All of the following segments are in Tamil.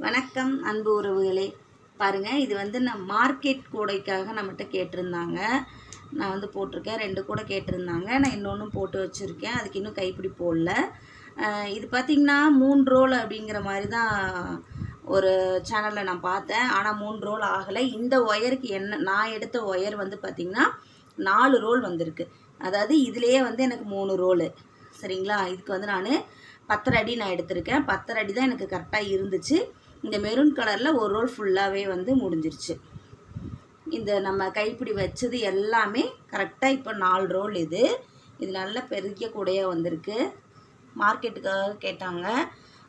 வணக்கம் அன்பு உறவுகளே. பாருங்கள், இது வந்து நான் மார்க்கெட் கூடைக்காக நம்மகிட்ட கேட்டிருந்தாங்க. நான் வந்து போட்டிருக்கேன். 2 கூடை கேட்டிருந்தாங்க. நான் இன்னொன்றும் போட்டு வச்சுருக்கேன். அதுக்கு இன்னும் கைப்பிடி போடல. இது பார்த்திங்கன்னா 3 ரோல் அப்படிங்கிற மாதிரி தான் ஒரு சேனலில் நான் பார்த்தேன். ஆனால் 3 ரோல் ஆகலை. இந்த ஒயருக்கு நான் எடுத்த ஒயர் வந்து பார்த்திங்கன்னா 4 ரோல் வந்திருக்கு. அதாவது இதுலேயே வந்து எனக்கு 3 ரோலு. சரிங்களா? இதுக்கு வந்து நான் 10 அடி நான் எடுத்திருக்கேன். 10 அடி தான் எனக்கு கரெக்டாக இருந்துச்சு. இந்த மெரூன் கலரில் ஒரு ரோல் ஃபுல்லாகவே வந்து முடிஞ்சிருச்சு. இந்த நம்ம கைப்பிடி வச்சது எல்லாமே கரெக்டாக இப்போ 4 ரோல். இது நல்ல பெரிய கூடையாக வந்திருக்கு. மார்க்கெட்டுக்காக கேட்டாங்க.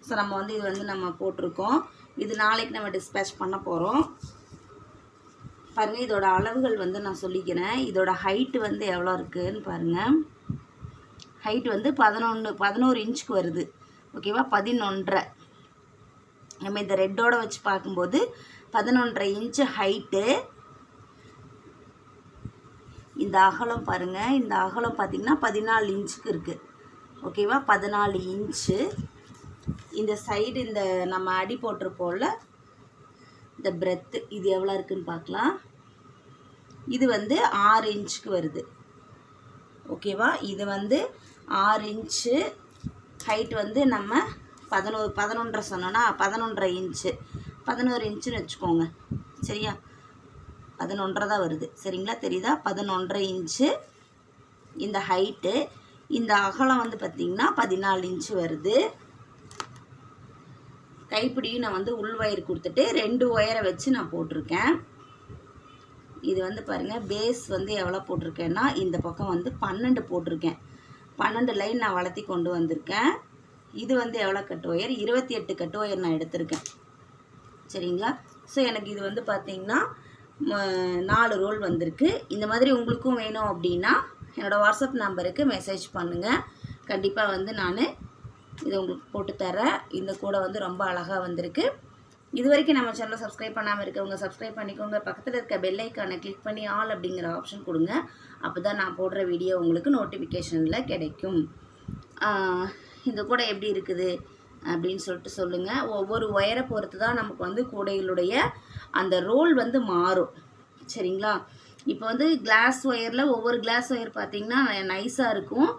ஸோ நம்ம வந்து இது வந்து நம்ம போட்டிருக்கோம். இது நாளைக்கு நம்ம டிஸ்பேச் பண்ண போகிறோம். பாருங்கள், இதோட அளவுகள் வந்து நான் சொல்லிக்கிறேன். இதோட ஹைட்டு வந்து எவ்வளோ இருக்குதுன்னு பாருங்கள். ஹைட் வந்து 11 இன்ச்சுக்கு வருது. ஓகேவா? 11.5. நம்ம இந்த ரெட்டோட வச்சு பார்க்கும்போது 11.5 இன்ச்சு ஹைட்டு. இந்த அகலம் பாருங்கள். இந்த அகலம் பார்த்திங்கன்னா 14 இன்ச்சுக்கு இருக்குது. ஓகேவா? 14 இன்ச்சு. இந்த சைடு இந்த நம்ம அடி போட்டிருப்போம்ல, இந்த பிரெத்து இது எவ்வளோ இருக்குதுன்னு பார்க்கலாம். இது வந்து 6 இன்ச்சுக்கு வருது. ஓகேவா? இது வந்து 6 இன்ச்சு ஹைட். வந்து நம்ம 11.5 சொன்னோன்னா 11.5 இன்ச்சு 11 இன்ச்சுன்னு வச்சுக்கோங்க. சரியா? 11.5 தான் வருது. சரிங்களா? தெரியுதா? 11.5 இன்ச்சு இந்த ஹைட்டு. இந்த அகலம் வந்து பார்த்திங்கன்னா 14 இன்ச்சு வருது. கைப்பிடியும் நான் வந்து உள் ஒயர் கொடுத்துட்டு 2 ஒயரை வச்சு நான் போட்டிருக்கேன். இது வந்து பாருங்கள், பேஸ் வந்து எவ்வளோ போட்டிருக்கேன்னா இந்த பக்கம் வந்து 12 போட்டிருக்கேன். 12 லைன் நான் வளர்த்தி கொண்டு வந்திருக்கேன். இது வந்து எவ்வளோ கட்டு ஒயர்? 28 கட்டு ஒயர் நான் எடுத்திருக்கேன். சரிங்களா? ஸோ எனக்கு இது வந்து பார்த்திங்கன்னா 4 ரோல் வந்திருக்கு. இந்த மாதிரி உங்களுக்கும் வேணும் அப்படின்னா என்னோடய வாட்ஸ்அப் நம்பருக்கு மெசேஜ் பண்ணுங்கள். கண்டிப்பாக வந்து நான் இதை உங்களுக்கு போட்டு தரேன். இந்த கூடை வந்து ரொம்ப அழகாக வந்திருக்கு. இது வரைக்கும் நம்ம சேனலை சப்ஸ்கிரைப் பண்ணாமல் இருக்கவங்க சப்ஸ்கிரைப் பண்ணிக்கோங்க. பக்கத்தில் இருக்க பெல் ஐக்கானை கிளிக் பண்ணி ஆல் அப்படிங்கிற ஆப்ஷன் கொடுங்க. அப்போ தான் நான் போடுற வீடியோ உங்களுக்கு நோட்டிஃபிகேஷனில் கிடைக்கும். இந்த கூடை எப்படி இருக்குது அப்படின்னு சொல்லிட்டு சொல்லுங்கள். ஒவ்வொரு ஒயரை பொறுத்து தான் நமக்கு வந்து கூடைகளுடைய அந்த ரோல் வந்து மாறும். சரிங்களா? இப்போ வந்து கிளாஸ் ஒயரில் ஒவ்வொரு கிளாஸ் ஒயர் பார்த்திங்கன்னா நைஸாக இருக்கும்.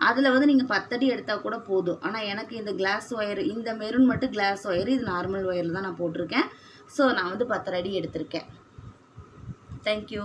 அதில் வந்து நீங்கள் 10 அடி எடுத்தால் கூட போதும். ஆனால் எனக்கு இந்த கிளாஸ் ஒயர், இந்த மெரூன் மட்டும் கிளாஸ் ஒயர், இது நார்மல் ஒயரில் தான் நான் போட்டிருக்கேன். ஸோ நான் வந்து 10 அடி எடுத்திருக்கேன். தேங்க்யூ.